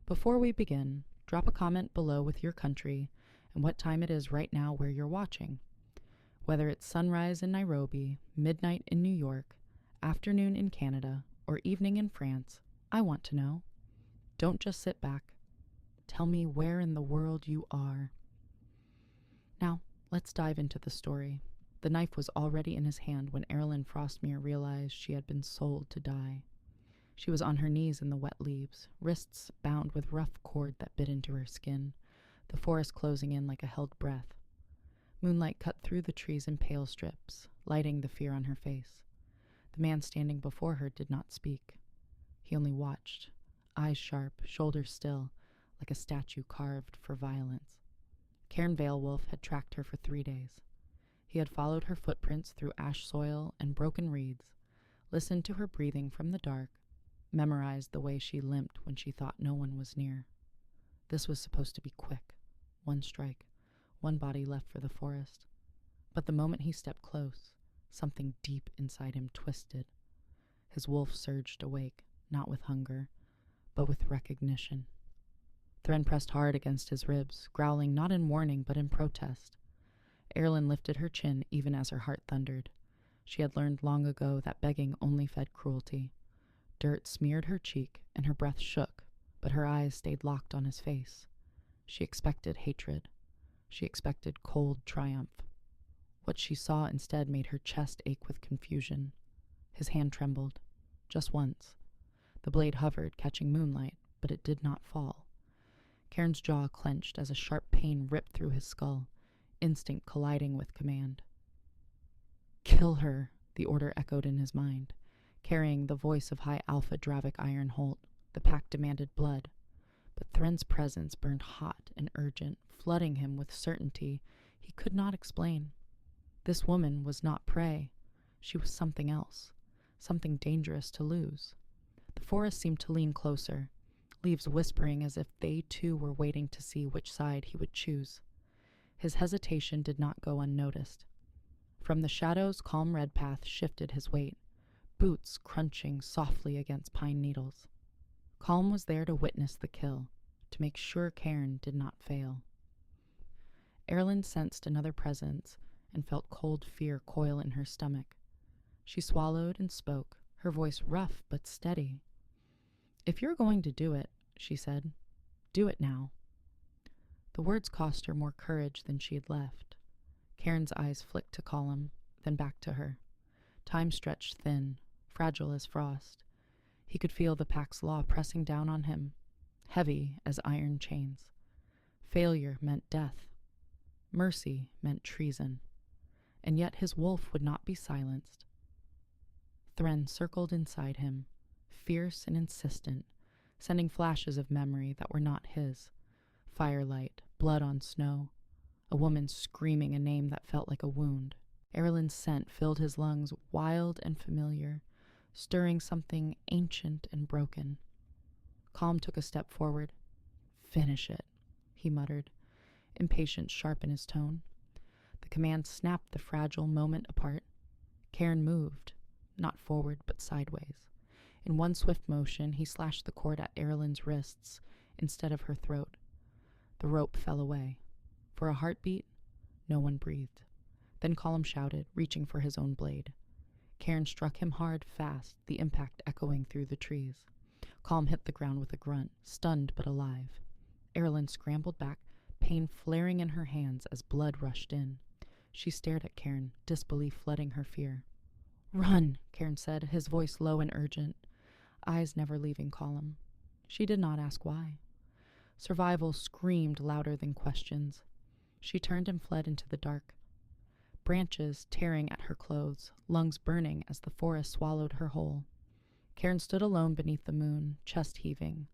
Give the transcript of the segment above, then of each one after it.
Before we begin, drop a comment below with your country and what time it is right now where you're watching. Whether it's sunrise in Nairobi, midnight in New York, afternoon in Canada, or evening in France, I want to know. Don't just sit back. Tell me where in the world you are. Now, let's dive into the story. The knife was already in his hand when Erilyn Frostmere realized she had been sold to die. She was on her knees in the wet leaves, wrists bound with rough cord that bit into her skin, the forest closing in like a held breath. Moonlight cut through the trees in pale strips, lighting the fear on her face. The man standing before her did not speak. He only watched, eyes sharp, shoulders still, like a statue carved for violence. Cairn Werewolf had tracked her for 3 days. He had followed her footprints through ash soil and broken reeds, listened to her breathing from the dark, memorized the way she limped when she thought no one was near. This was supposed to be quick. One strike, one body left for the forest. But the moment he stepped close, something deep inside him twisted. His wolf surged awake, not with hunger, but with recognition. Thren pressed hard against his ribs, growling not in warning but in protest. Erilyn lifted her chin even as her heart thundered. She had learned long ago that begging only fed cruelty. Dirt smeared her cheek and her breath shook, but her eyes stayed locked on his face. She expected hatred. She expected cold triumph. What she saw instead made her chest ache with confusion. His hand trembled, just once. The blade hovered, catching moonlight, but it did not fall. Cairn's jaw clenched as a sharp pain ripped through his skull, instinct colliding with command. "Kill her," the order echoed in his mind. Carrying the voice of High Alpha Dravik Ironholt, the pack demanded blood. But Thren's presence burned hot and urgent, flooding him with certainty he could not explain. This woman was not prey. She was something else, something dangerous to lose. The forest seemed to lean closer, leaves whispering as if they too were waiting to see which side he would choose. His hesitation did not go unnoticed. From the shadows, calm red path shifted his weight, boots crunching softly against pine needles. Calm was there to witness the kill, to make sure Cairn did not fail. Erilyn sensed another presence and felt cold fear coil in her stomach. She swallowed and spoke, her voice rough but steady. "If you're going to do it," she said, "do it now." The words cost her more courage than she had left. Cairn's eyes flicked to Colm, then back to her. Time stretched thin, fragile as frost. He could feel the pack's law pressing down on him, heavy as iron chains. Failure meant death. Mercy meant treason. And yet his wolf would not be silenced. Thren circled inside him, fierce and insistent, sending flashes of memory that were not his. Firelight, blood on snow, a woman screaming a name that felt like a wound. Erilyn's scent filled his lungs, wild and familiar, stirring something ancient and broken. Colm took a step forward. "Finish it," he muttered, impatience sharp in his tone. The command snapped the fragile moment apart. Cairn moved, not forward but sideways. In one swift motion, he slashed the cord at Erilyn's wrists instead of her throat. The rope fell away. For a heartbeat, no one breathed. Then Colm shouted, reaching for his own blade. Cairn struck him hard, fast, the impact echoing through the trees. Colm hit the ground with a grunt, stunned but alive. Erilyn scrambled back, pain flaring in her hands as blood rushed in. She stared at Cairn, disbelief flooding her fear. "Run," Cairn said, his voice low and urgent, eyes never leaving Colm. She did not ask why. Survival screamed louder than questions. She turned and fled into the dark. Branches tearing at her clothes, lungs burning as the forest swallowed her whole. Cairn stood alone beneath the moon, chest heaving,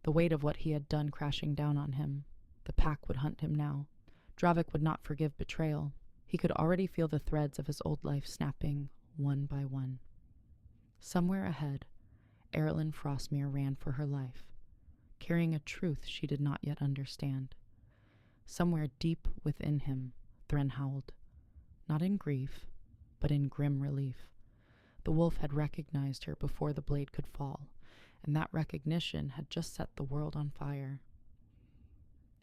the weight of what he had done crashing down on him. The pack would hunt him now. Dravik would not forgive betrayal. He could already feel the threads of his old life snapping, one by one. Somewhere ahead, Erilyn Frostmere ran for her life, carrying a truth she did not yet understand. Somewhere deep within him, Thren howled, not in grief, but in grim relief. The wolf had recognized her before the blade could fall, and that recognition had just set the world on fire.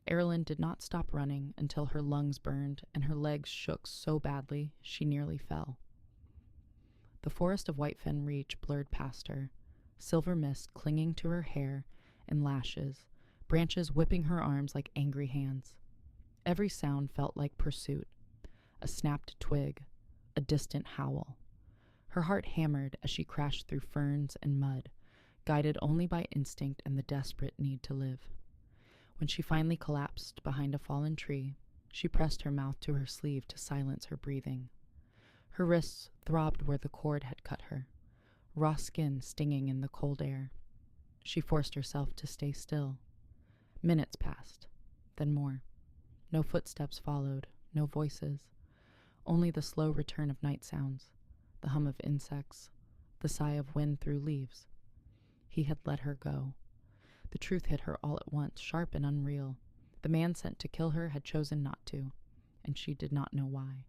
Erilyn did not stop running until her lungs burned and her legs shook so badly she nearly fell. The forest of Whitefen Reach blurred past her, silver mist clinging to her hair and lashes, branches whipping her arms like angry hands. Every sound felt like pursuit, a snapped twig, a distant howl. Her heart hammered as she crashed through ferns and mud, guided only by instinct and the desperate need to live. When she finally collapsed behind a fallen tree, she pressed her mouth to her sleeve to silence her breathing. Her wrists throbbed where the cord had cut her, raw skin stinging in the cold air. She forced herself to stay still. Minutes passed, then more. No footsteps followed, no voices, only the slow return of night sounds, the hum of insects, the sigh of wind through leaves. He had let her go. The truth hit her all at once, sharp and unreal. The man sent to kill her had chosen not to, and she did not know why.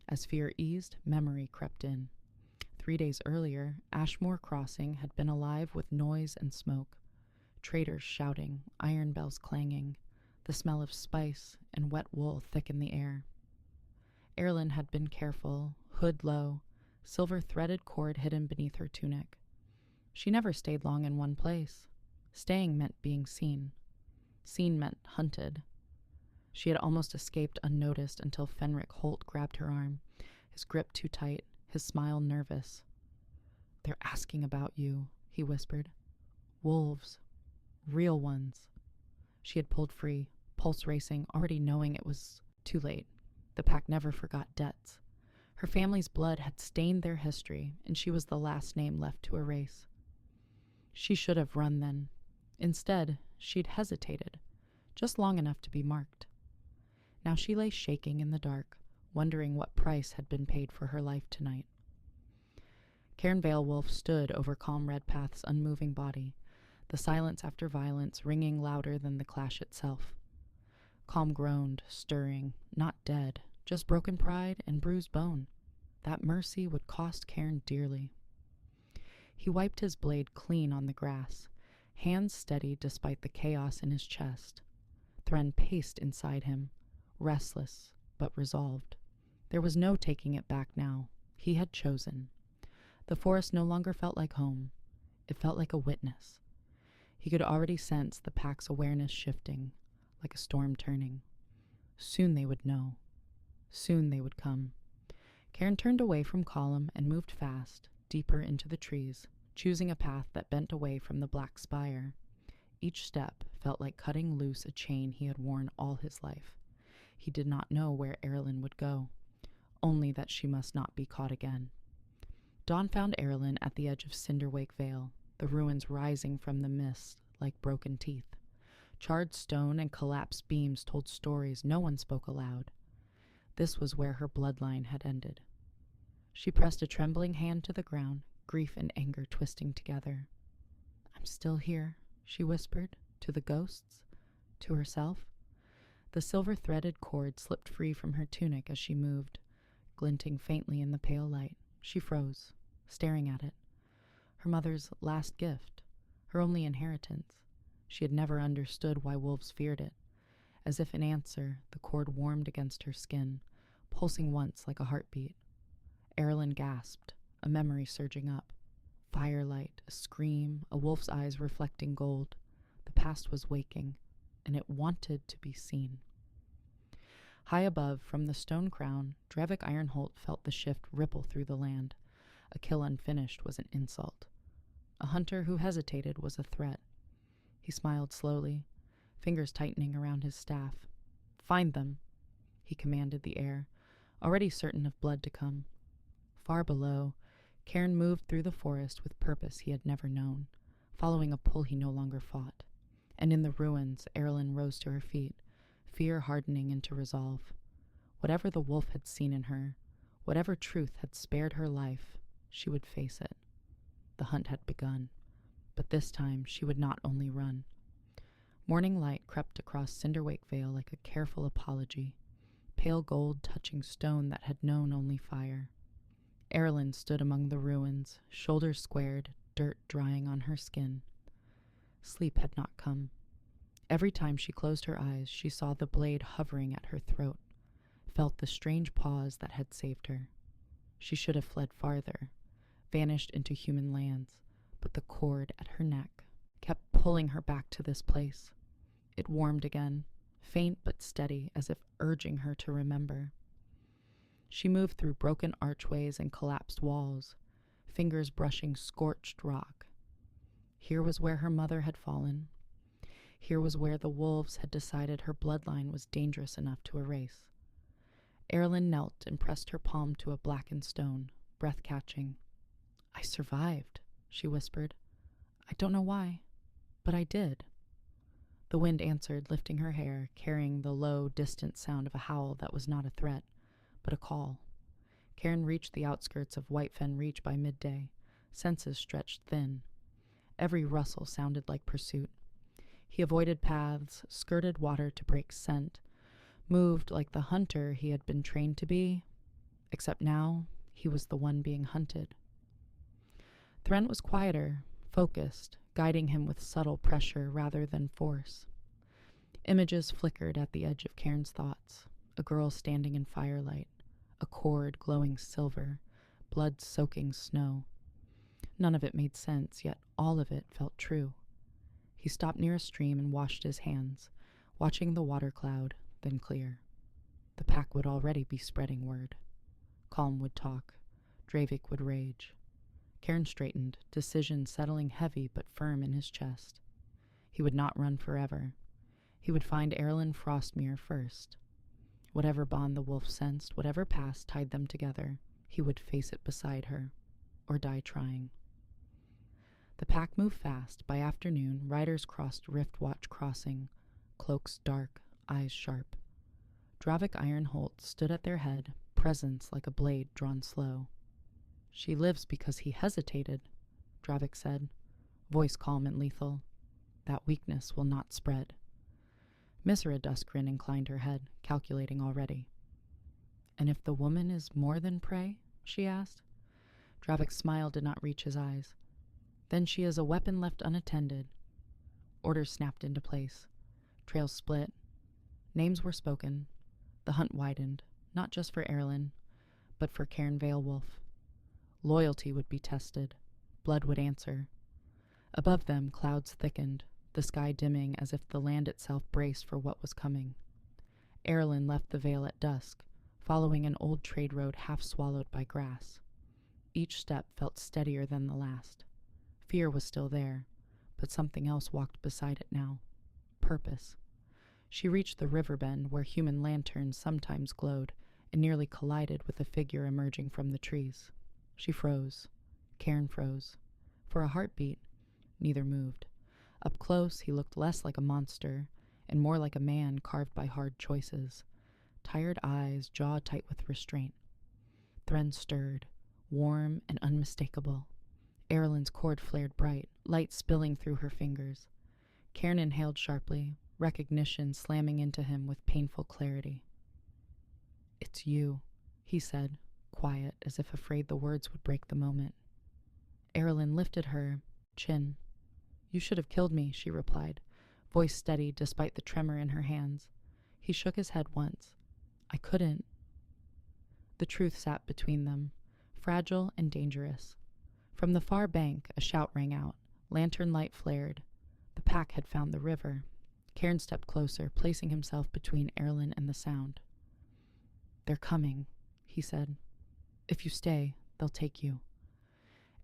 As fear eased, memory crept in. 3 days earlier, Ashmore Crossing had been alive with noise and smoke. Traders shouting, iron bells clanging, the smell of spice and wet wool thick in the air. Erilyn had been careful, hood low, silver threaded cord hidden beneath her tunic. She never stayed long in one place. Staying meant being seen. Seen meant hunted. She had almost escaped unnoticed until Fenric Holt grabbed her arm, his grip too tight, his smile nervous. "They're asking about you," he whispered. "Wolves. Real ones." She had pulled free, pulse racing, already knowing it was too late. The pack never forgot debts. Her family's blood had stained their history, and she was the last name left to erase. She should have run then. Instead, she'd hesitated, just long enough to be marked. Now she lay shaking in the dark, wondering what price had been paid for her life tonight. Cairn Werewolf stood over Calm Redpath's unmoving body, the silence after violence ringing louder than the clash itself. Calm groaned, stirring, not dead, just broken pride and bruised bone. That mercy would cost Cairn dearly. He wiped his blade clean on the grass, hands steady despite the chaos in his chest. Thren paced inside him, restless but resolved. There was no taking it back now. He had chosen. The forest no longer felt like home. It felt like a witness. He could already sense the pack's awareness shifting, like a storm turning. Soon they would know. Soon they would come. Cairn turned away from Column and moved fast, deeper into the trees, choosing a path that bent away from the black spire. Each step felt like cutting loose a chain he had worn all his life. He did not know where Erilyn would go, only that she must not be caught again. Dawn found Erilyn at the edge of Cinderwake Vale, the ruins rising from the mist like broken teeth. Charred stone and collapsed beams told stories no one spoke aloud. This was where her bloodline had ended. She pressed a trembling hand to the ground, grief and anger twisting together. "I'm still here," she whispered, to the ghosts, to herself. The silver-threaded cord slipped free from her tunic as she moved, glinting faintly in the pale light. She froze, staring at it. Her mother's last gift, her only inheritance. She had never understood why wolves feared it. As if in answer, the cord warmed against her skin, pulsing once like a heartbeat. Erilyn gasped, a memory surging up. Firelight, a scream, a wolf's eyes reflecting gold. The past was waking, and it wanted to be seen. High above, from the stone crown, Drevik Ironholt felt the shift ripple through the land. A kill unfinished was an insult. A hunter who hesitated was a threat. He smiled slowly, fingers tightening around his staff. "Find them," he commanded the air, already certain of blood to come. Far below, Cairn moved through the forest with purpose he had never known, following a pull he no longer fought. And in the ruins, Erilyn rose to her feet, fear hardening into resolve. Whatever the wolf had seen in her, whatever truth had spared her life, she would face it. The hunt had begun, but this time she would not only run. Morning light crept across Cinderwake Vale like a careful apology, pale gold touching stone that had known only fire. Erilyn stood among the ruins, shoulders squared, dirt drying on her skin. Sleep had not come. Every time she closed her eyes, she saw the blade hovering at her throat, felt the strange pause that had saved her. She should have fled farther, vanished into human lands, but the cord at her neck kept pulling her back to this place. It warmed again, faint but steady, as if urging her to remember. She moved through broken archways and collapsed walls, fingers brushing scorched rock. Here was where her mother had fallen. Here was where the wolves had decided her bloodline was dangerous enough to erase. Erilyn knelt and pressed her palm to a blackened stone, breath catching. "I survived," she whispered. "I don't know why, but I did." The wind answered, lifting her hair, carrying the low, distant sound of a howl that was not a threat, but a call. Cairn reached the outskirts of Whitefen Reach by midday, senses stretched thin. Every rustle sounded like pursuit. He avoided paths, skirted water to break scent, moved like the hunter he had been trained to be, except now he was the one being hunted. Thrent was quieter, focused, guiding him with subtle pressure rather than force. Images flickered at the edge of Cairn's thoughts, a girl standing in firelight, a cord glowing silver, blood soaking snow. None of it made sense, yet all of it felt true. He stopped near a stream and washed his hands, watching the water cloud, then clear. The pack would already be spreading word. Calm would talk. Dravik would rage. Cairn straightened, decision settling heavy but firm in his chest. He would not run forever. He would find Erilyn Frostmere first. Whatever bond the wolf sensed, whatever past tied them together, he would face it beside her, or die trying. The pack moved fast. By afternoon, riders crossed Riftwatch Crossing, cloaks dark, eyes sharp. Dravik Ironholt stood at their head, presence like a blade drawn slow. "She lives because he hesitated," Dravik said, voice calm and lethal. "That weakness will not spread." Misra Duskrin inclined her head, calculating already. "And if the woman is more than prey?" she asked. Dravik's smile did not reach his eyes. "Then she is a weapon left unattended." Orders snapped into place. Trails split. Names were spoken. The hunt widened, not just for Erilyn, but for Cairn Werewolf. Loyalty would be tested. Blood would answer. Above them, clouds thickened, the sky dimming as if the land itself braced for what was coming. Erilyn left the vale at dusk, following an old trade road half swallowed by grass. Each step felt steadier than the last. Fear was still there, but something else walked beside it now. Purpose. She reached the river bend where human lanterns sometimes glowed and nearly collided with a figure emerging from the trees. She froze. Cairn froze. For a heartbeat, neither moved. Up close, he looked less like a monster and more like a man carved by hard choices. Tired eyes, jaw tight with restraint. Thren stirred, warm and unmistakable. Erilyn's cord flared bright, light spilling through her fingers. Cairn inhaled sharply, recognition slamming into him with painful clarity. "It's you," he said, quiet, as if afraid the words would break the moment. Erilyn lifted her chin. "You should have killed me," she replied, voice steady despite the tremor in her hands. He shook his head once. "I couldn't." The truth sat between them, fragile and dangerous. From the far bank, a shout rang out. Lantern light flared. The pack had found the river. Cairn stepped closer, placing himself between Erilyn and the sound. "They're coming," he said. "If you stay, they'll take you."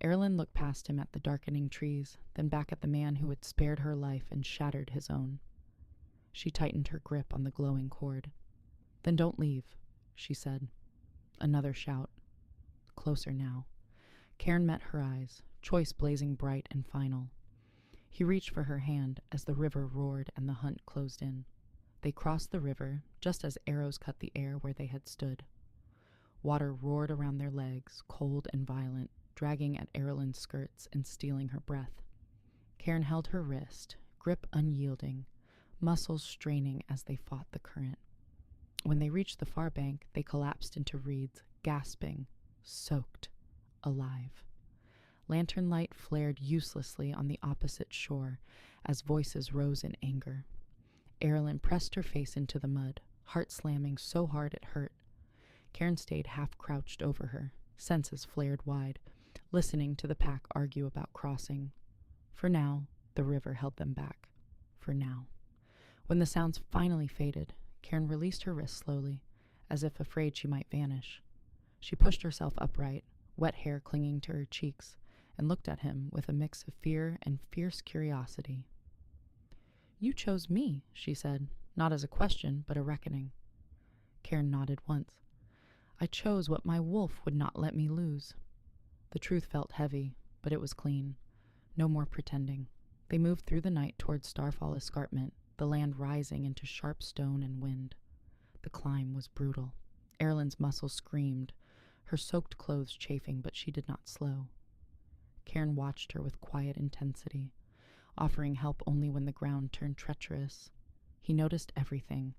Erilyn looked past him at the darkening trees, then back at the man who had spared her life and shattered his own. She tightened her grip on the glowing cord. "Then don't leave," she said. Another shout. Closer now. Cairn met her eyes, choice blazing bright and final. He reached for her hand as the river roared and the hunt closed in. They crossed the river, just as arrows cut the air where they had stood. Water roared around their legs, cold and violent, dragging at Erilyn's skirts and stealing her breath. Cairn held her wrist, grip unyielding, muscles straining as they fought the current. When they reached the far bank, they collapsed into reeds, gasping, soaked, alive. Lantern light flared uselessly on the opposite shore as voices rose in anger. Erilyn pressed her face into the mud, heart slamming so hard it hurt. Cairn stayed half-crouched over her, senses flared wide, listening to the pack argue about crossing. For now, the river held them back. For now. When the sounds finally faded, Cairn released her wrist slowly, as if afraid she might vanish. She pushed herself upright, wet hair clinging to her cheeks, and looked at him with a mix of fear and fierce curiosity. "You chose me," she said, not as a question, but a reckoning. Cairn nodded once. "I chose what my wolf would not let me lose." The truth felt heavy, but it was clean. No more pretending. They moved through the night toward Starfall Escarpment, the land rising into sharp stone and wind. The climb was brutal. Erilyn's muscles screamed, her soaked clothes chafing, but she did not slow. Cairn watched her with quiet intensity, offering help only when the ground turned treacherous. He noticed everything,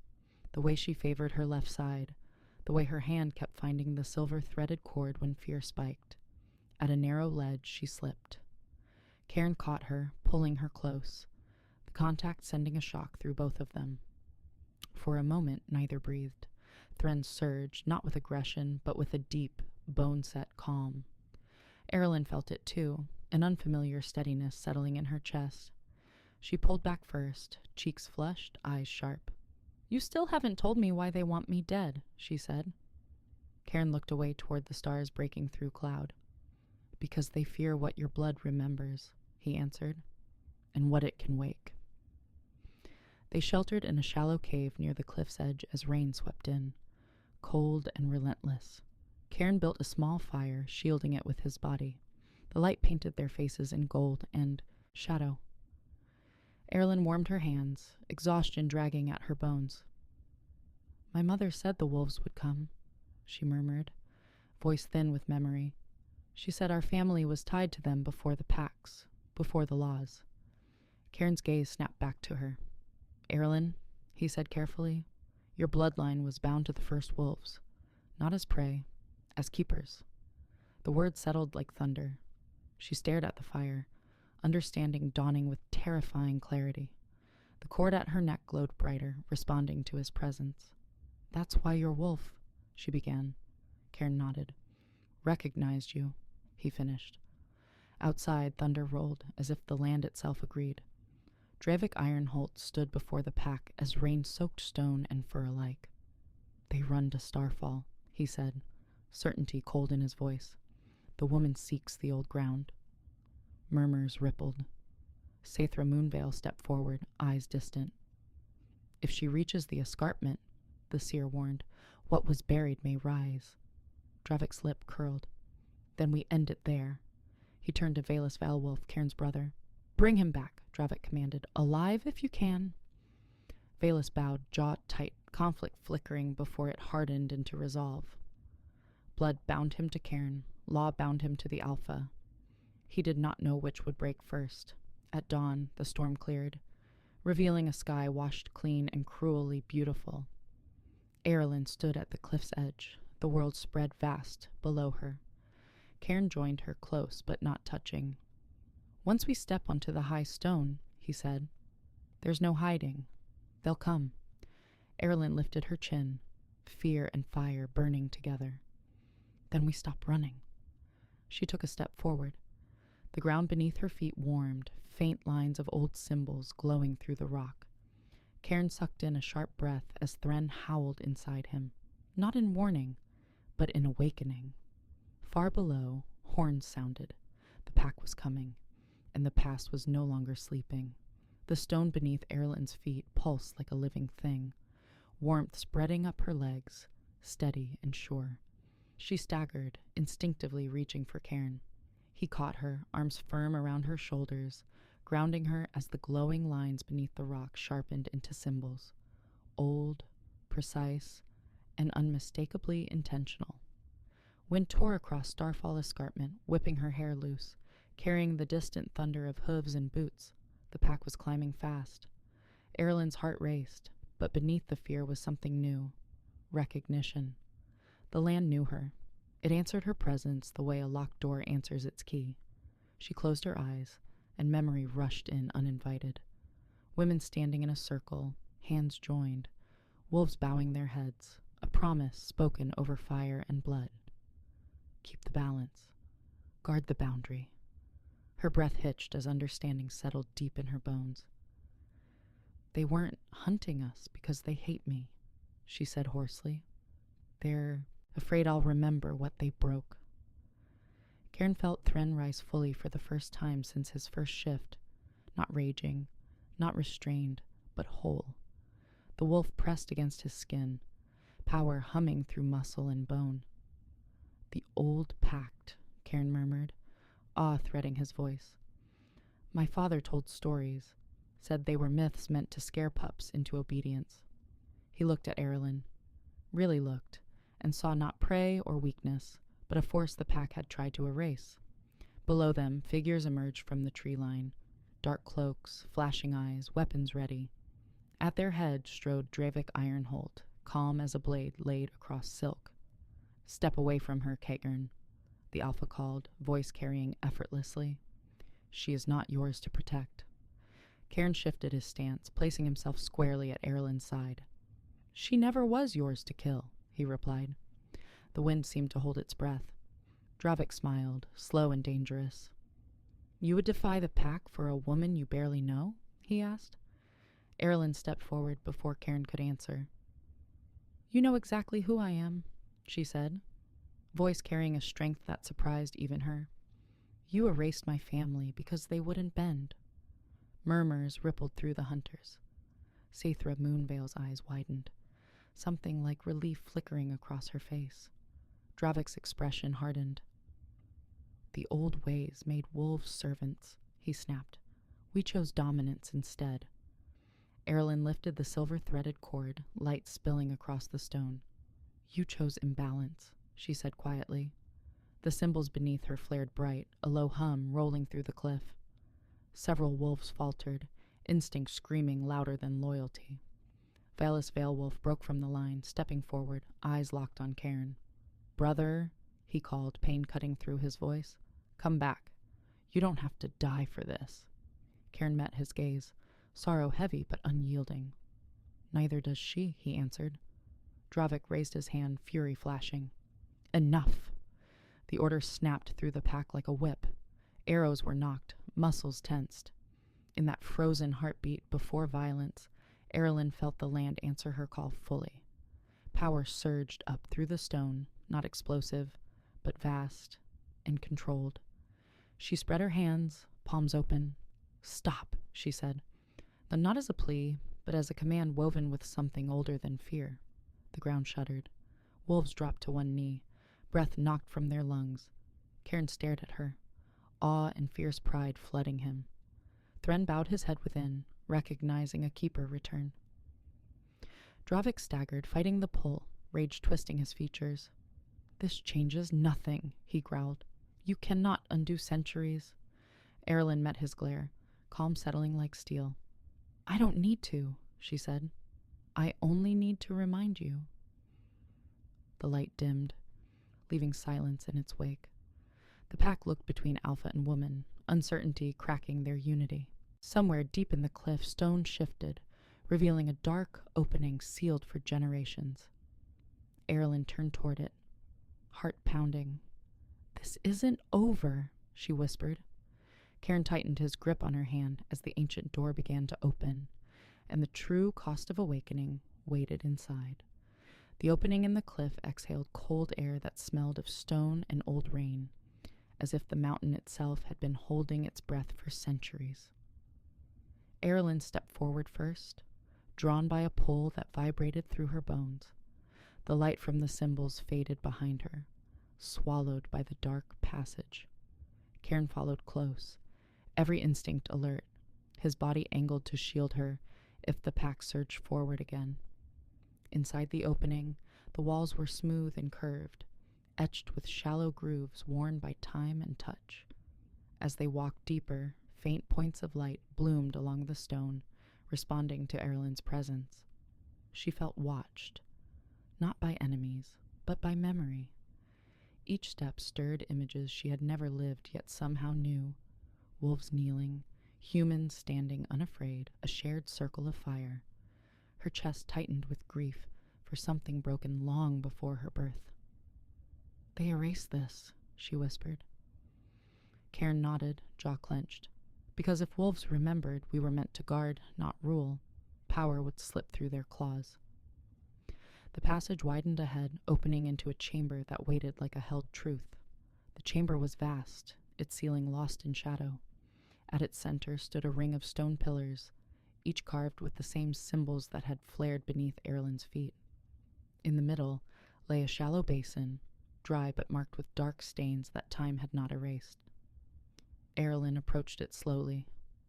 the way she favored her left side, the way her hand kept finding the silver-threaded cord when fear spiked. At a narrow ledge, she slipped. Cairn caught her, pulling her close, the contact sending a shock through both of them. For a moment, neither breathed. Thren surged, not with aggression, but with a deep, bone-set calm. Erilyn felt it too, an unfamiliar steadiness settling in her chest. She pulled back first, cheeks flushed, eyes sharp. "You still haven't told me why they want me dead," she said. Cairn looked away toward the stars breaking through cloud. "Because they fear what your blood remembers," he answered, "and what it can wake." They sheltered in a shallow cave near the cliff's edge as rain swept in, cold and relentless. Cairn built a small fire, shielding it with his body. The light painted their faces in gold and shadow. Erilyn warmed her hands, exhaustion dragging at her bones. "My mother said the wolves would come," she murmured, voice thin with memory. "She said our family was tied to them before the pacts, before the laws." Cairn's gaze snapped back to her. "Erilyn," he said carefully, "your bloodline was bound to the first wolves, not as prey, as keepers." The words settled like thunder. She stared at the fire, understanding dawning with terrifying clarity. The cord at her neck glowed brighter, responding to his presence. "That's why your wolf," she began. Cairn nodded. "Recognized you," he finished. Outside, thunder rolled, as if the land itself agreed. Dreivik Ironholt stood before the pack as rain soaked stone and fur alike. "They run to Starfall," he said, certainty cold in his voice. "The woman seeks the old ground." Murmurs rippled. Saethra Moonveil stepped forward, eyes distant. "If she reaches the escarpment," the seer warned, "what was buried may rise." Dreivik's lip curled. "Then we end it there." He turned to Valus Valwolf, Cairn's brother. "Bring him back," Dreivik commanded. "Alive if you can." Valus bowed, jaw tight, conflict flickering before it hardened into resolve. Blood bound him to Cairn. Law bound him to the Alpha. He did not know which would break first. At dawn, the storm cleared, revealing a sky washed clean and cruelly beautiful. Erilyn stood at the cliff's edge. The world spread vast below her. Cairn joined her, close but not touching. "Once we step onto the high stone," he said, "there's no hiding. They'll come." Erilyn lifted her chin, fear and fire burning together. "Then we stop running." She took a step forward. The ground beneath her feet warmed, faint lines of old symbols glowing through the rock. Cairn sucked in a sharp breath as Thren howled inside him, not in warning, but in awakening. Far below, horns sounded. The pack was coming, and the past was no longer sleeping. The stone beneath Erilyn's feet pulsed like a living thing, warmth spreading up her legs, steady and sure. She staggered, instinctively reaching for Cairn. He caught her, arms firm around her shoulders, grounding her as the glowing lines beneath the rock sharpened into symbols, old, precise, and unmistakably intentional. Wind tore across Starfall Escarpment, whipping her hair loose, carrying the distant thunder of hooves and boots. The pack was climbing fast. Erilyn's heart raced, but beneath the fear was something new, recognition. The land knew her. It answered her presence the way a locked door answers its key. She closed her eyes, and memory rushed in uninvited. Women standing in a circle, hands joined, wolves bowing their heads, a promise spoken over fire and blood. Keep the balance. Guard the boundary. Her breath hitched as understanding settled deep in her bones. They weren't hunting us because they hate me, she said hoarsely. They're afraid I'll remember what they broke. Cairn felt Thren rise fully for the first time since his first shift, not raging, not restrained, but whole. The wolf pressed against his skin, power humming through muscle and bone. The old pact, Cairn murmured, awe threading his voice. My father told stories, said they were myths meant to scare pups into obedience. He looked at Erlin, really looked, and saw not prey or weakness, but a force the pack had tried to erase. Below them, figures emerged from the tree line, dark cloaks, flashing eyes, weapons ready. At their head strode Dravik Ironholt, calm as a blade laid across silk. Step away from her, Cairn, the alpha called, voice carrying effortlessly. She is not yours to protect. Cairn shifted his stance, placing himself squarely at Erlin's side. She never was yours to kill, he replied. The wind seemed to hold its breath. Dravik smiled, slow and dangerous. You would defy the pack for a woman you barely know? He asked. Erlin stepped forward before Cairn could answer. You know exactly who I am, she said, voice carrying a strength that surprised even her. You erased my family because they wouldn't bend. Murmurs rippled through the hunters. Saethra Moonveil's eyes widened, something like relief flickering across her face. Dravik's expression hardened. The old ways made wolves servants, he snapped. We chose dominance instead. Erlin lifted the silver-threaded cord, light spilling across the stone. You chose imbalance, she said quietly. The symbols beneath her flared bright, a low hum rolling through the cliff. Several wolves faltered, instinct screaming louder than loyalty. Valus Werewolf broke from the line, stepping forward, eyes locked on Cairn. Brother, he called, pain cutting through his voice. Come back. You don't have to die for this. Cairn met his gaze, sorrow heavy but unyielding. Neither does she, he answered. Dravik raised his hand, fury flashing. Enough! The order snapped through the pack like a whip. Arrows were knocked, muscles tensed. In that frozen heartbeat before violence, Erlin felt the land answer her call fully. Power surged up through the stone, not explosive, but vast and controlled. She spread her hands, palms open. Stop, she said, though not as a plea, but as a command woven with something older than fear. The ground shuddered. Wolves dropped to one knee, breath knocked from their lungs. Cairn stared at her, awe and fierce pride flooding him. Thren bowed his head within, recognizing a keeper return. Dravik staggered, fighting the pull, rage twisting his features. This changes nothing, he growled. You cannot undo centuries. Erlin met his glare, calm settling like steel. I don't need to, she said. I only need to remind you. The light dimmed, leaving silence in its wake. The pack looked between Alpha and Woman, uncertainty cracking their unity. Somewhere deep in the cliff, stone shifted, revealing a dark opening sealed for generations. Erlin turned toward it, heart pounding. This isn't over, she whispered. Cairn tightened his grip on her hand as the ancient door began to open, and the true cost of awakening waited inside. The opening in the cliff exhaled cold air that smelled of stone and old rain, as if the mountain itself had been holding its breath for centuries. Erlin stepped forward first, drawn by a pull that vibrated through her bones. The light from the symbols faded behind her, swallowed by the dark passage. Cairn followed close, every instinct alert, his body angled to shield her if the pack surged forward again. Inside the opening, the walls were smooth and curved, etched with shallow grooves worn by time and touch. As they walked deeper, faint points of light bloomed along the stone, responding to Erlin's presence. She felt watched, not by enemies, but by memory. Each step stirred images she had never lived yet somehow knew, wolves kneeling, humans standing unafraid, a shared circle of fire. Her chest tightened with grief for something broken long before her birth. "They erased this," she whispered. Cairn nodded, jaw clenched. "Because if wolves remembered we were meant to guard, not rule, power would slip through their claws." The passage widened ahead, opening into a chamber that waited like a held truth. The chamber was vast, its ceiling lost in shadow. At its center stood a ring of stone pillars, each carved with the same symbols that had flared beneath Erlin's feet. In the middle lay a shallow basin, dry but marked with dark stains that time had not erased. Erlin approached it slowly,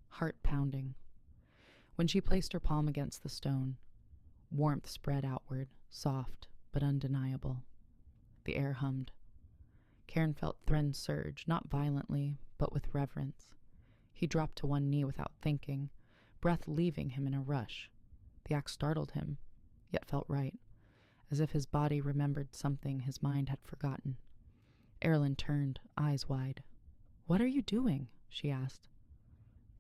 heart pounding. When she placed her palm against the stone, warmth spread outward, soft but undeniable. The air hummed. Cairn felt Thren surge, not violently, but with reverence. He dropped to one knee without thinking, breath leaving him in a rush. The act startled him, yet felt right, as if his body remembered something his mind had forgotten. Erlin turned, eyes wide. "What are you doing?" she asked.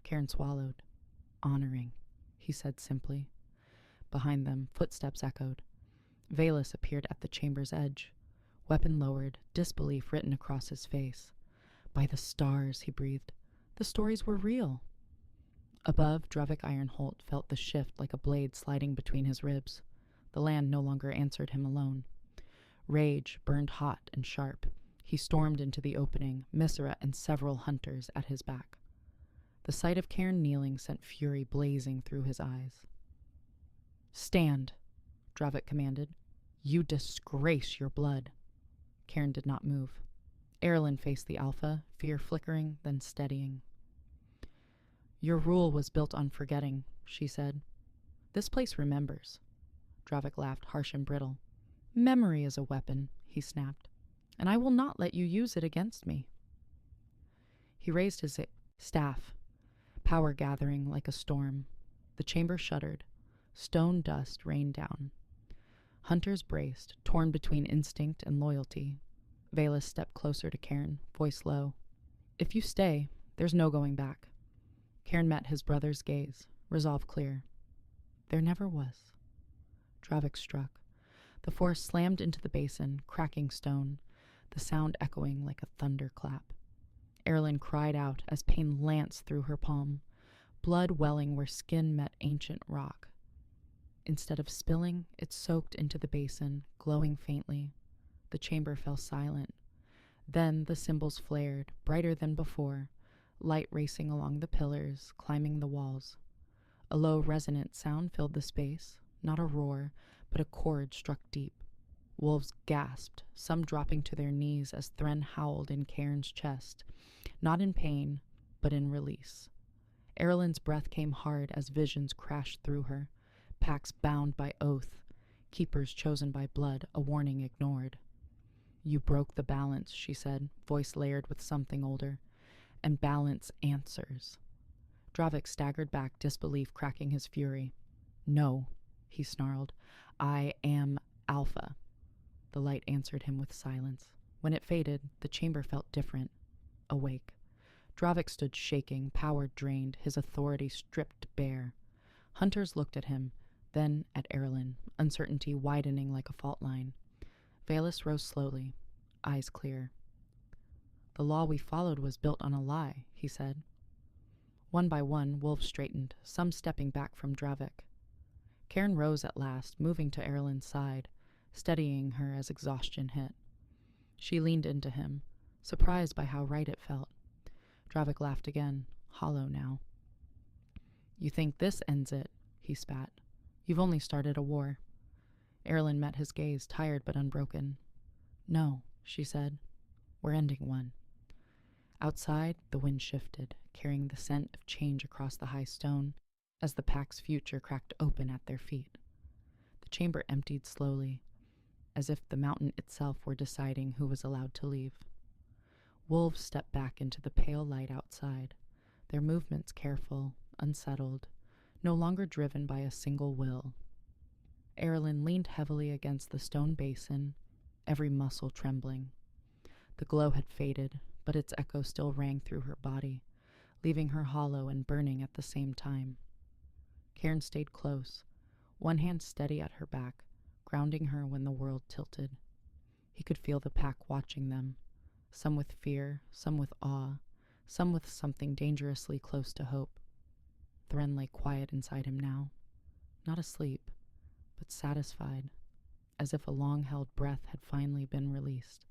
Cairn swallowed. "Honoring," he said simply. Behind them, footsteps echoed. Valus appeared at the chamber's edge, weapon lowered, disbelief written across his face. "By the stars," he breathed. "The stories were real." Above, Druvik Ironholt felt the shift like a blade sliding between his ribs. The land no longer answered him alone. Rage burned hot and sharp. He stormed into the opening, Missera and several hunters at his back. The sight of Cairn kneeling sent fury blazing through his eyes. "Stand," Druvik commanded. "You disgrace your blood." Cairn did not move. Erlin faced the Alpha, fear flickering, then steadying. "Your rule was built on forgetting," she said. "This place remembers." Druvik laughed, harsh and brittle. "Memory is a weapon," he snapped, "and I will not let you use it against me." He raised his staff, power gathering like a storm. The chamber shuddered. Stone dust rained down. Hunters braced, torn between instinct and loyalty. Valus stepped closer to Cairn, voice low. "If you stay, there's no going back." Cairn met his brother's gaze, resolve clear. "There never was." Druvik struck. The force slammed into the basin, cracking stone, the sound echoing like a thunderclap. Erlin cried out as pain lanced through her palm, blood welling where skin met ancient rock. Instead of spilling, it soaked into the basin, glowing faintly. The chamber fell silent. Then the symbols flared, brighter than before, light racing along the pillars, climbing the walls. A low, resonant sound filled the space, not a roar, but a chord struck deep. Wolves gasped, some dropping to their knees as Thren howled in Cairn's chest, not in pain, but in release. Erlin's breath came hard as visions crashed through her, packs bound by oath, keepers chosen by blood, a warning ignored. "You broke the balance," she said, voice layered with something older. "And balance answers." Druvik staggered back, disbelief cracking his fury. "No," he snarled. "I am Alpha." The light answered him with silence. When it faded, the chamber felt different, awake. Druvik stood shaking, power drained, his authority stripped bare. Hunters looked at him, then at Erlin, uncertainty widening like a fault line. Valus rose slowly, eyes clear. "The law we followed was built on a lie," he said. One by one, wolves straightened, some stepping back from Druvik. Cairn rose at last, moving to Erlin's side, steadying her as exhaustion hit. She leaned into him, surprised by how right it felt. Druvik laughed again, hollow now. "You think this ends it?" he spat. "You've only started a war." Erlin met his gaze, tired but unbroken. "No," she said. "We're ending one." Outside, the wind shifted, carrying the scent of change across the high stone, as the pack's future cracked open at their feet. The chamber emptied slowly, as if the mountain itself were deciding who was allowed to leave. Wolves stepped back into the pale light outside, their movements careful, unsettled, no longer driven by a single will. Erlin leaned heavily against the stone basin, every muscle trembling. The glow had faded, but its echo still rang through her body, leaving her hollow and burning at the same time. Cairn stayed close, one hand steady at her back, grounding her when the world tilted. He could feel the pack watching them, some with fear, some with awe, some with something dangerously close to hope. Thren lay quiet inside him now, not asleep, but satisfied, as if a long-held breath had finally been released.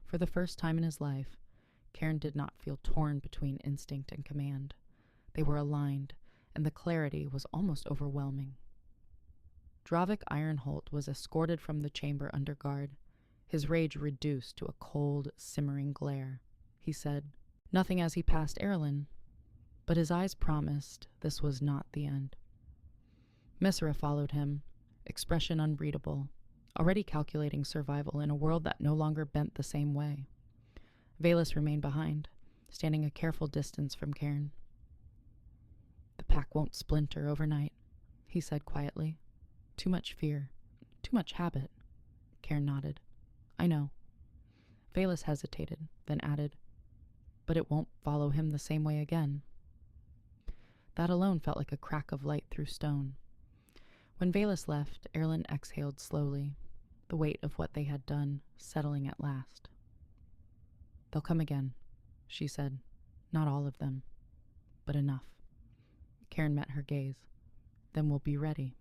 For the first time in his life, Cairn did not feel torn between instinct and command. They were aligned, and the clarity was almost overwhelming. Dravik Ironholt was escorted from the chamber under guard, his rage reduced to a cold, simmering glare. He said nothing as he passed Erlin, but his eyes promised this was not the end. Misra followed him, expression unreadable, already calculating survival in a world that no longer bent the same way. Valus remained behind, standing a careful distance from Cairn. "The pack won't splinter overnight," he said quietly. "Too much fear, too much habit." Cairn nodded. "I know." Valus hesitated, then added, "But it won't follow him the same way again." That alone felt like a crack of light through stone. When Valus left, Erlin exhaled slowly, the weight of what they had done settling at last. "They'll come again," she said. "Not all of them, but enough." Cairn met her gaze. "Then we'll be ready."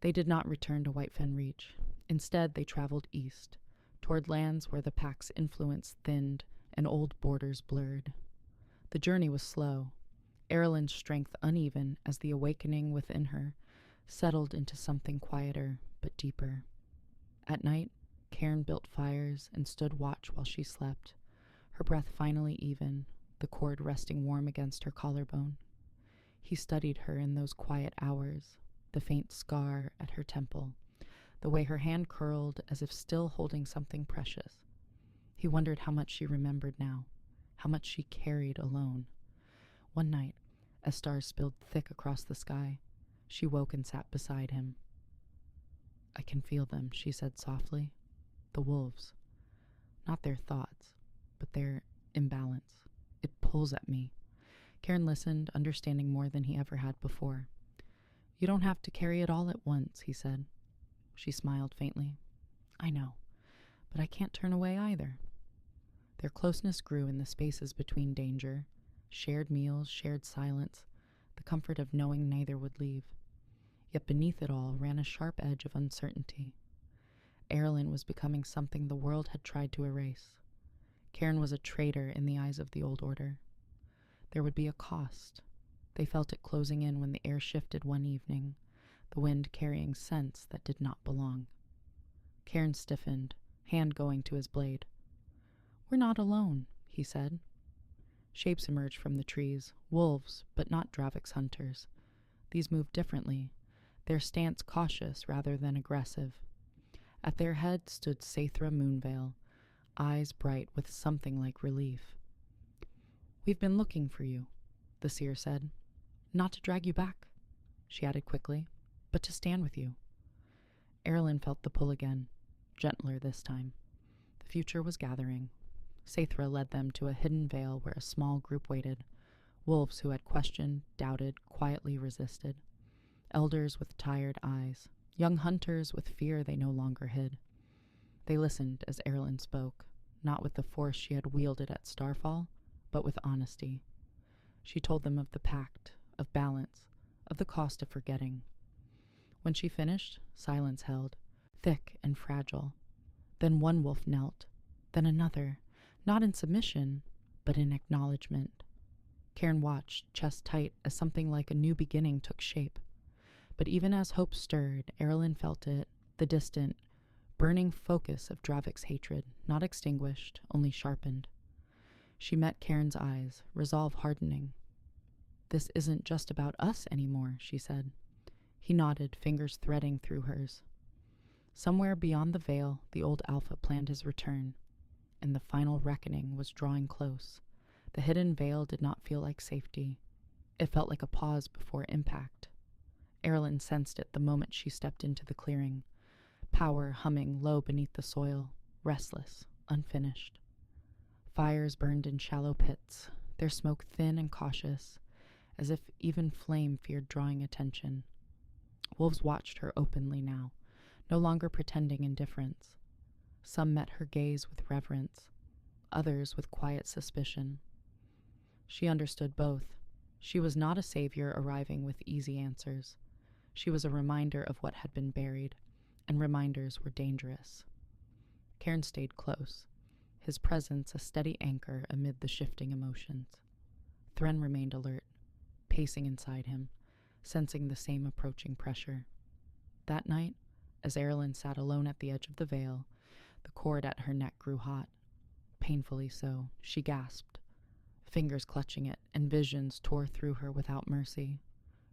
They did not return to Whitefen Reach. Instead, they traveled east, toward lands where the pack's influence thinned and old borders blurred. The journey was slow, Erlin's strength uneven as the awakening within her settled into something quieter but deeper. At night, Cairn built fires and stood watch while she slept, her breath finally even, the cord resting warm against her collarbone. He studied her in those quiet hours, the faint scar at her temple, the way her hand curled as if still holding something precious. He wondered how much she remembered now, how much she carried alone. One night, as stars spilled thick across the sky, she woke and sat beside him. "I can feel them," she said softly. "The wolves. Not their thoughts, but their imbalance. It pulls at me." Cairn listened, understanding more than he ever had before. "You don't have to carry it all at once," he said. She smiled faintly. "I know, but I can't turn away either." Their closeness grew in the spaces between danger, shared meals, shared silence, the comfort of knowing neither would leave. Yet beneath it all ran a sharp edge of uncertainty. Erlin was becoming something the world had tried to erase. Cairn was a traitor in the eyes of the old order. There would be a cost. They felt it closing in when the air shifted one evening, the wind carrying scents that did not belong. Cairn stiffened, hand going to his blade. "We're not alone," he said. Shapes emerged from the trees, wolves, but not Dravik's hunters. These moved differently, their stance cautious rather than aggressive. At their head stood Saethra Moonveil, eyes bright with something like relief. "We've been looking for you," the seer said. "Not to drag you back," she added quickly, "but to stand with you." Erlin felt the pull again, gentler this time. The future was gathering. Saethra led them to a hidden vale where a small group waited, wolves who had questioned, doubted, quietly resisted, elders with tired eyes, young hunters with fear they no longer hid. They listened as Erlin spoke, not with the force she had wielded at Starfall, but with honesty. She told them of the pact, of balance, of the cost of forgetting. When she finished, silence held, thick and fragile. Then one wolf knelt, then another, not in submission, but in acknowledgement. Cairn watched, chest tight, as something like a new beginning took shape. But even as hope stirred, Erlin felt it, the distant, burning focus of Dravik's hatred, not extinguished, only sharpened. She met Cairn's eyes, resolve hardening. "This isn't just about us anymore," she said. He nodded, fingers threading through hers. Somewhere beyond the veil, the old Alpha planned his return, and the final reckoning was drawing close. The hidden veil did not feel like safety. It felt like a pause before impact. Erlin sensed it the moment she stepped into the clearing, power humming low beneath the soil, restless, unfinished. Fires burned in shallow pits, their smoke thin and cautious, as if even flame feared drawing attention. Wolves watched her openly now, no longer pretending indifference. Some met her gaze with reverence, others with quiet suspicion. She understood both. She was not a savior arriving with easy answers. She was a reminder of what had been buried, and reminders were dangerous. Cairn stayed close, his presence a steady anchor amid the shifting emotions. Thren remained alert, pacing inside him, sensing the same approaching pressure. That night, as Erilyn sat alone at the edge of the veil, the cord at her neck grew hot. Painfully so, she gasped, fingers clutching it, and visions tore through her without mercy.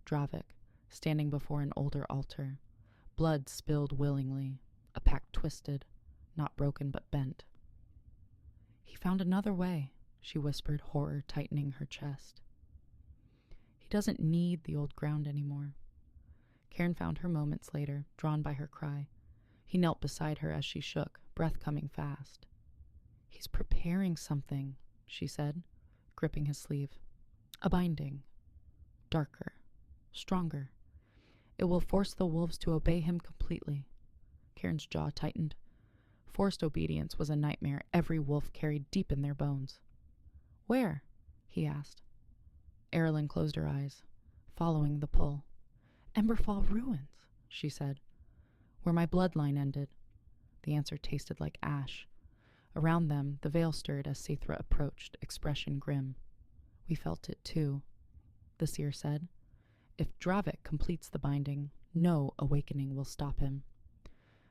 Dravik, standing before an older altar, blood spilled willingly, a pact twisted, not broken but bent. "He found another way," she whispered, horror tightening her chest. "He doesn't need the old ground anymore." Cairn found her moments later, drawn by her cry. He knelt beside her as she shook, breath coming fast. "He's preparing something," she said, gripping his sleeve. "A binding. Darker. Stronger. It will force the wolves to obey him completely." Cairn's jaw tightened. Forced obedience was a nightmare every wolf carried deep in their bones. "Where?" he asked. Erilyn closed her eyes, following the pull. "Emberfall ruins," she said. "Where my bloodline ended." The answer tasted like ash. Around them, the veil stirred as Sethra approached, expression grim. "We felt it too," the seer said. "If Dravik completes the binding, no awakening will stop him."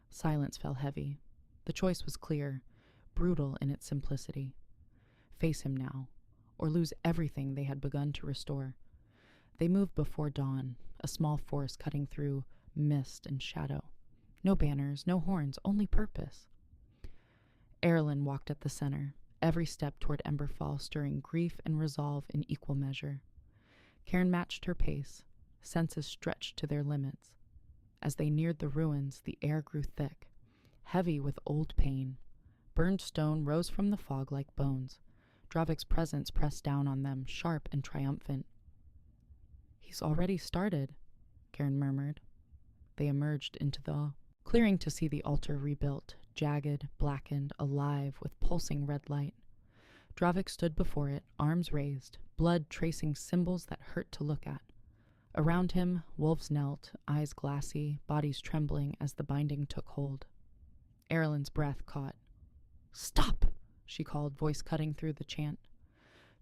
Silence fell heavy. The choice was clear, brutal in its simplicity. Face him now, or lose everything they had begun to restore. They moved before dawn, a small force cutting through mist and shadow. No banners, no horns, only purpose. Erilyn walked at the center, every step toward Emberfall stirring grief and resolve in equal measure. Cairn matched her pace, senses stretched to their limits. As they neared the ruins, the air grew thick, heavy with old pain. Burned stone rose from the fog like bones. Dravik's presence pressed down on them, sharp and triumphant. "He's already started," Cairn murmured. They emerged into the clearing to see the altar rebuilt, jagged, blackened, alive, with pulsing red light. Dravik stood before it, arms raised, blood tracing symbols that hurt to look at. Around him, wolves knelt, eyes glassy, bodies trembling as the binding took hold. Erilyn's breath caught. "Stop!" she called, voice cutting through the chant.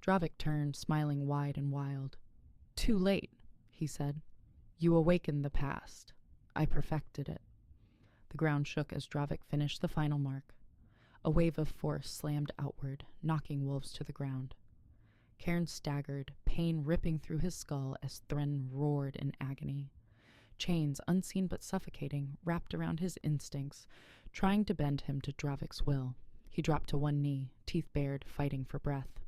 Dravik turned, smiling wide and wild. "Too late," he said. "You awakened the past. I perfected it." The ground shook as Dravik finished the final mark. A wave of force slammed outward, knocking wolves to the ground. Cairn staggered, pain ripping through his skull as Thren roared in agony. Chains, unseen but suffocating, wrapped around his instincts, trying to bend him to Dravik's will. He dropped to one knee, teeth bared, fighting for breath.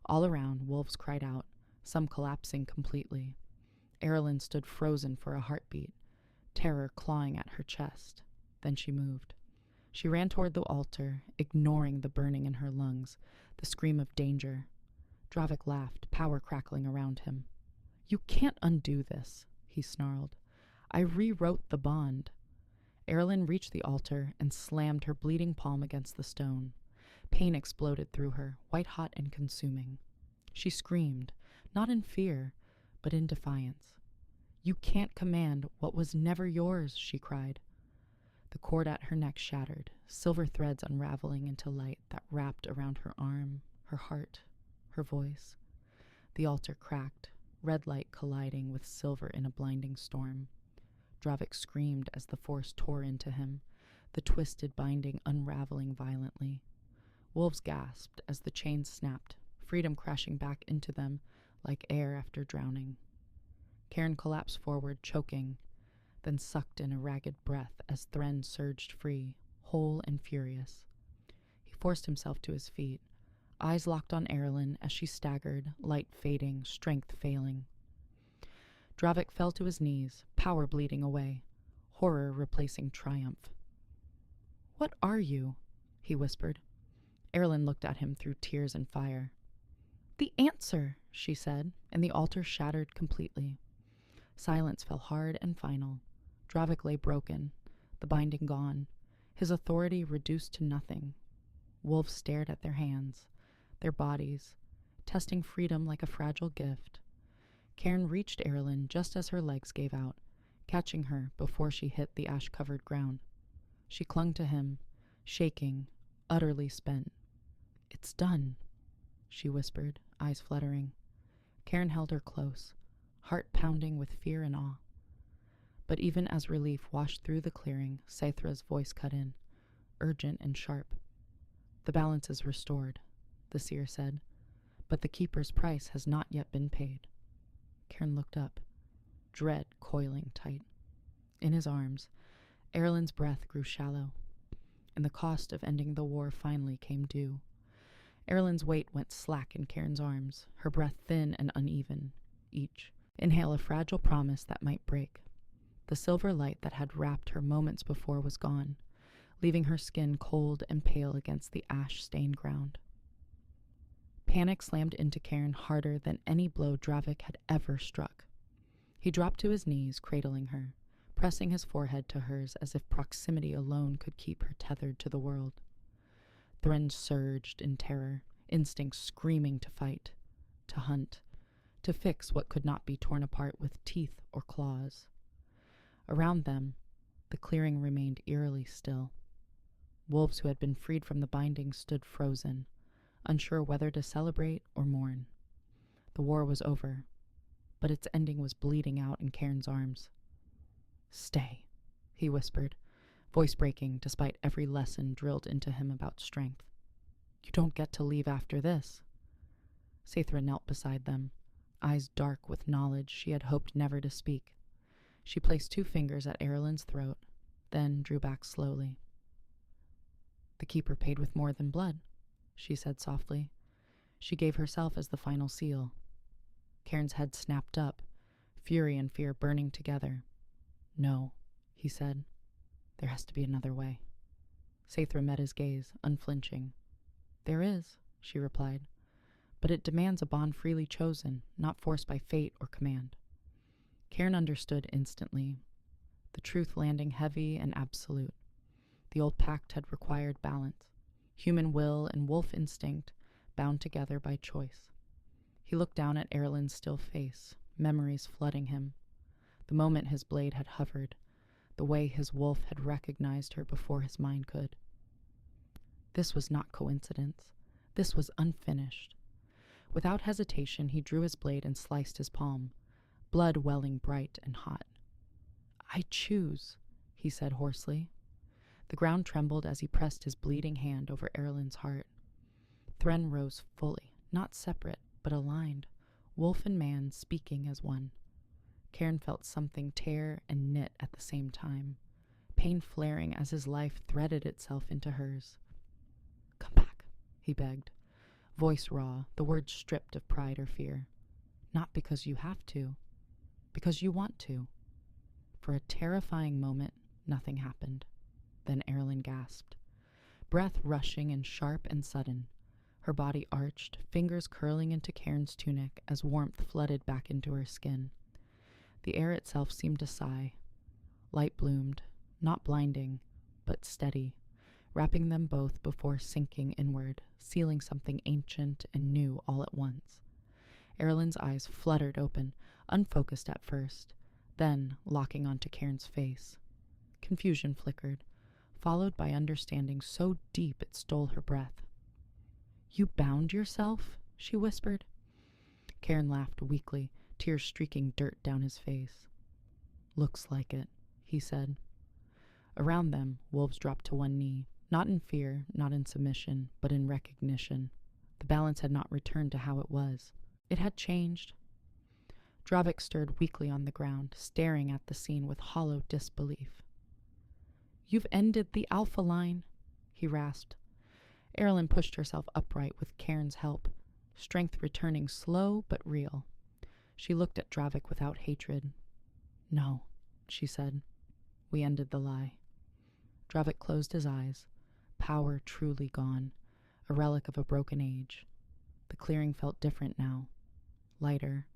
All around, wolves cried out, some collapsing completely. Erilyn stood frozen for a heartbeat, terror clawing at her chest. Then she moved. She ran toward the altar, ignoring the burning in her lungs, the scream of danger. Dravik laughed, power crackling around him. "You can't undo this," he snarled. "I rewrote the bond." Erilyn reached the altar and slammed her bleeding palm against the stone. Pain exploded through her, white-hot and consuming. She screamed, not in fear, but in defiance. "You can't command what was never yours," she cried. The cord at her neck shattered, silver threads unraveling into light that wrapped around her arm, her heart, her voice. The altar cracked, red light colliding with silver in a blinding storm. Dravik screamed as the force tore into him, the twisted binding unraveling violently. Wolves gasped as the chains snapped, freedom crashing back into them like air after drowning. Cairn collapsed forward, choking, then sucked in a ragged breath as Thren surged free, whole and furious. He forced himself to his feet, eyes locked on Erilyn as she staggered, light fading, strength failing. Dravik fell to his knees, power bleeding away, horror replacing triumph. "What are you?" he whispered. Erilyn looked at him through tears and fire. the answer, she said, and the altar shattered completely. Silence fell hard and final. Dravik lay broken, the binding gone, his authority reduced to nothing. Wolves stared at their hands, their bodies, testing freedom like a fragile gift. Cairn reached Erilyn just as her legs gave out, catching her before she hit the ash-covered ground. She clung to him, shaking, utterly spent. "It's done," she whispered, eyes fluttering. Cairn held her close, heart pounding with fear and awe. But even as relief washed through the clearing, Saithra's voice cut in, urgent and sharp. "The balance is restored," the seer said, "but the keeper's price has not yet been paid." Cairn looked up, dread coiling tight. In his arms, Erilyn's breath grew shallow, and the cost of ending the war finally came due. Erilyn's weight went slack in Cairn's arms, her breath thin and uneven, each inhale a fragile promise that might break. The silver light that had wrapped her moments before was gone, leaving her skin cold and pale against the ash-stained ground. Panic slammed into Cairn harder than any blow Dravik had ever struck. He dropped to his knees, cradling her, pressing his forehead to hers as if proximity alone could keep her tethered to the world. Thren surged in terror, instincts screaming to fight, to hunt, to fix what could not be torn apart with teeth or claws. Around them, the clearing remained eerily still. Wolves who had been freed from the binding stood frozen, unsure whether to celebrate or mourn. The war was over, but its ending was bleeding out in Cairn's arms. "Stay," he whispered, voice breaking despite every lesson drilled into him about strength. "You don't get to leave after this." Saithra knelt beside them, eyes dark with knowledge she had hoped never to speak. She placed 2 fingers at Erilyn's throat, then drew back slowly. "The keeper paid with more than blood," she said softly. She gave herself as the final seal. Cairn's head snapped up, fury and fear burning together. "No," he said. "There has to be another way." Saithra met his gaze, unflinching. "There is," she replied, "but it demands a bond freely chosen, not forced by fate or command." Cairn understood instantly, the truth landing heavy and absolute. The old pact had required balance, human will and wolf instinct bound together by choice. He looked down at Erilyn's still face, memories flooding him. The moment his blade had hovered, the way his wolf had recognized her before his mind could. This was not coincidence. This was unfinished. Without hesitation, he drew his blade and sliced his palm, blood welling bright and hot. "I choose," he said hoarsely. The ground trembled as he pressed his bleeding hand over Erilyn's heart. Thren rose fully, not separate, but aligned, wolf and man speaking as one. Cairn felt something tear and knit at the same time, pain flaring as his life threaded itself into hers. "Come back," he begged, voice raw, the words stripped of pride or fear. "Not because you have to, because you want to." For a terrifying moment, nothing happened. Then Erilyn gasped, breath rushing and sharp and sudden. Her body arched, fingers curling into Cairn's tunic as warmth flooded back into her skin. The air itself seemed to sigh. Light bloomed, not blinding, but steady, wrapping them both before sinking inward, sealing something ancient and new all at once. Erilyn's eyes fluttered open, unfocused at first, then locking onto Cairn's face. Confusion flickered, followed by understanding so deep it stole her breath. "You bound yourself?" she whispered. Cairn laughed weakly, tears streaking dirt down his face. "Looks like it," he said. Around them, wolves dropped to one knee, not in fear, not in submission, but in recognition. The balance had not returned to how it was. It had changed. Dravik stirred weakly on the ground, staring at the scene with hollow disbelief. "You've ended the Alpha line," he rasped. Erilyn pushed herself upright with Cairn's help, strength returning slow but real. She looked at Dravik without hatred. "No," she said. "We ended the lie." Dravik closed his eyes, power truly gone, a relic of a broken age. The clearing felt different now, lighter,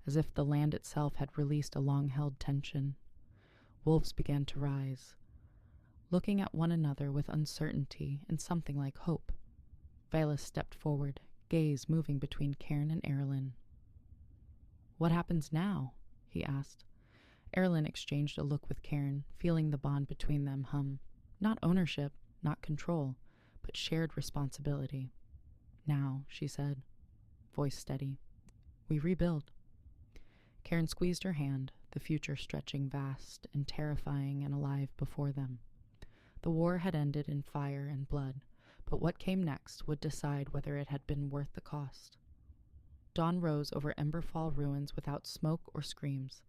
as if the land itself had released a long-held tension. Wolves began to rise, looking at one another with uncertainty and something like hope. Vela stepped forward, gaze moving between Cairn and Erilyn. "What happens now?" he asked. Erilyn exchanged a look with Cairn, feeling the bond between them hum. Not ownership, not control, but shared responsibility. "Now," she said, voice steady, "we rebuild." Cairn squeezed her hand, the future stretching vast and terrifying and alive before them. The war had ended in fire and blood, but what came next would decide whether it had been worth the cost. Dawn rose over Emberfall ruins without smoke or screams,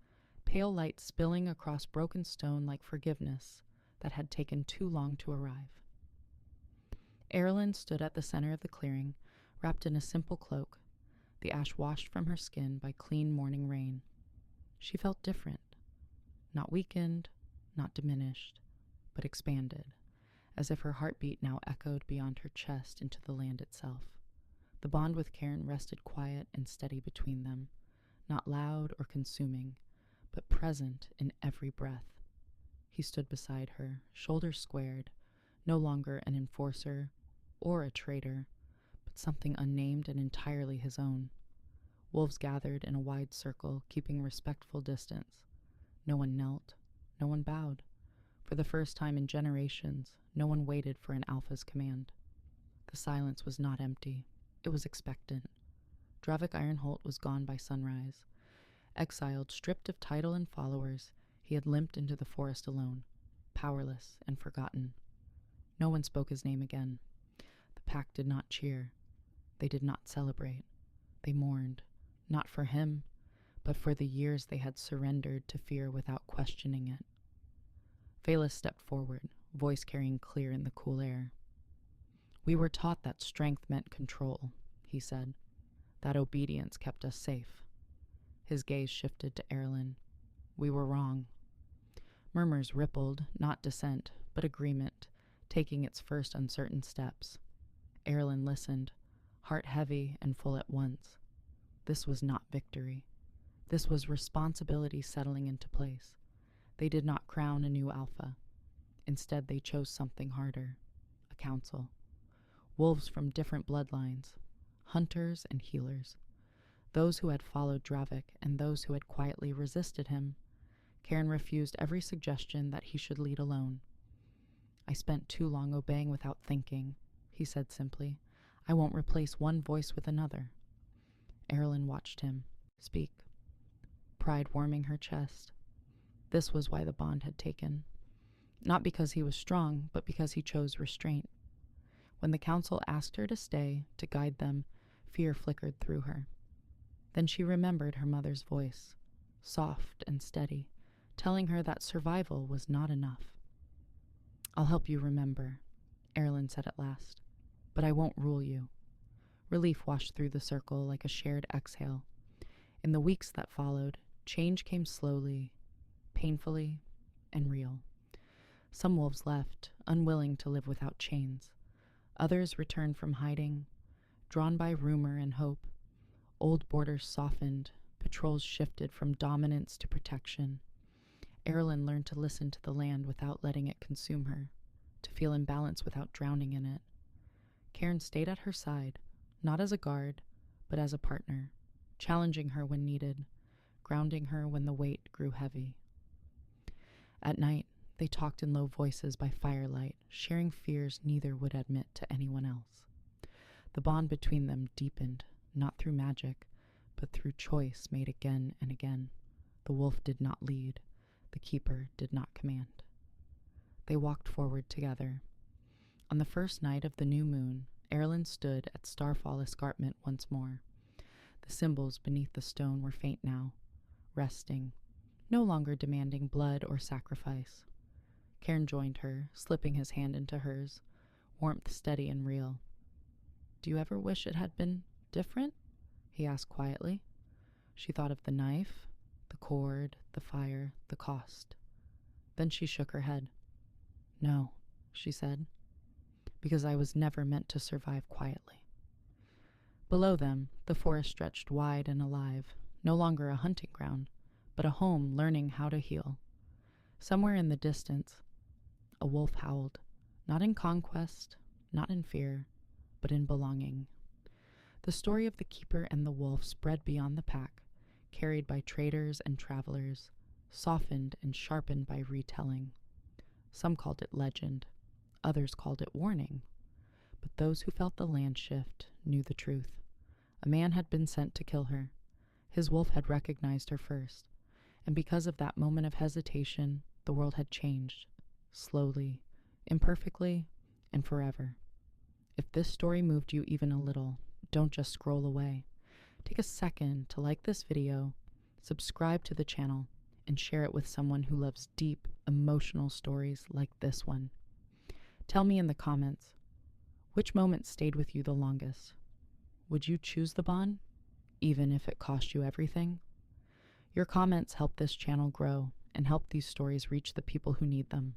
pale light spilling across broken stone like forgiveness that had taken too long to arrive. Erilyn stood at the center of the clearing, wrapped in a simple cloak, the ash washed from her skin by clean morning rain. She felt different, not weakened, not diminished, but expanded, as if her heartbeat now echoed beyond her chest into the land itself. The bond with Cairn rested quiet and steady between them, not loud or consuming, but present in every breath. He stood beside her, shoulders squared, no longer an enforcer or a traitor, but something unnamed and entirely his own. Wolves gathered in a wide circle, keeping respectful distance. No one knelt, no one bowed. For the first time in generations, no one waited for an alpha's command. The silence was not empty. It was expectant. Dravik Ironholt was gone by sunrise. Exiled, stripped of title and followers, he had limped into the forest alone, powerless and forgotten. No one spoke his name again. The pack did not cheer. They did not celebrate. They mourned, not for him, but for the years they had surrendered to fear without questioning it. Vela stepped forward, voice carrying clear in the cool air. "We were taught that strength meant control," he said. "That obedience kept us safe." His gaze shifted to Erilyn. "We were wrong." Murmurs rippled, not dissent, but agreement, taking its first uncertain steps. Erilyn listened, heart heavy and full at once. This was not victory. This was responsibility settling into place. They did not crown a new alpha. Instead, they chose something harder, a council. Wolves from different bloodlines, hunters and healers. Those who had followed Dravik and those who had quietly resisted him. Cairn refused every suggestion that he should lead alone. "I spent too long obeying without thinking," he said simply. "I won't replace one voice with another." Erilyn watched him speak, pride warming her chest. This was why the bond had taken. Not because he was strong, but because he chose restraint. When the council asked her to stay, to guide them, fear flickered through her. Then she remembered her mother's voice, soft and steady, telling her that survival was not enough. "I'll help you remember," Erilyn said at last, "but I won't rule you." Relief washed through the circle like a shared exhale. In the weeks that followed, change came slowly, painfully, and real. Some wolves left, unwilling to live without chains. Others returned from hiding, drawn by rumor and hope. Old borders softened, patrols shifted from dominance to protection. Erilyn learned to listen to the land without letting it consume her, to feel imbalance without drowning in it. Cairn stayed at her side, not as a guard, but as a partner, challenging her when needed, grounding her when the weight grew heavy. At night, they talked in low voices by firelight, sharing fears neither would admit to anyone else. The bond between them deepened, not through magic, but through choice made again and again. The wolf did not lead. The keeper did not command. They walked forward together. On the first night of the new moon, Erilyn stood at Starfall Escarpment once more. The symbols beneath the stone were faint now, resting, no longer demanding blood or sacrifice. Cairn joined her, slipping his hand into hers, warmth steady and real. "Do you ever wish it had been different?" he asked quietly. She thought of the knife, the cord, the fire, the cost. Then she shook her head. "No," she said, "because I was never meant to survive quietly." Below them, the forest stretched wide and alive, no longer a hunting ground, but a home learning how to heal. Somewhere in the distance, a wolf howled, not in conquest, not in fear, but in belonging. The story of the keeper and the wolf spread beyond the pack, carried by traders and travelers, softened and sharpened by retelling. Some called it legend, others called it warning, but those who felt the land shift knew the truth. A man had been sent to kill her. His wolf had recognized her first, and because of that moment of hesitation, the world had changed, slowly, imperfectly, and forever. If this story moved you even a little, don't just scroll away. Take a second to like this video, subscribe to the channel, and share it with someone who loves deep, emotional stories like this one. Tell me in the comments, which moment stayed with you the longest? Would you choose the bond, even if it cost you everything? Your comments help this channel grow and help these stories reach the people who need them.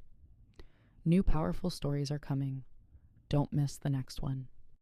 New powerful stories are coming. Don't miss the next one.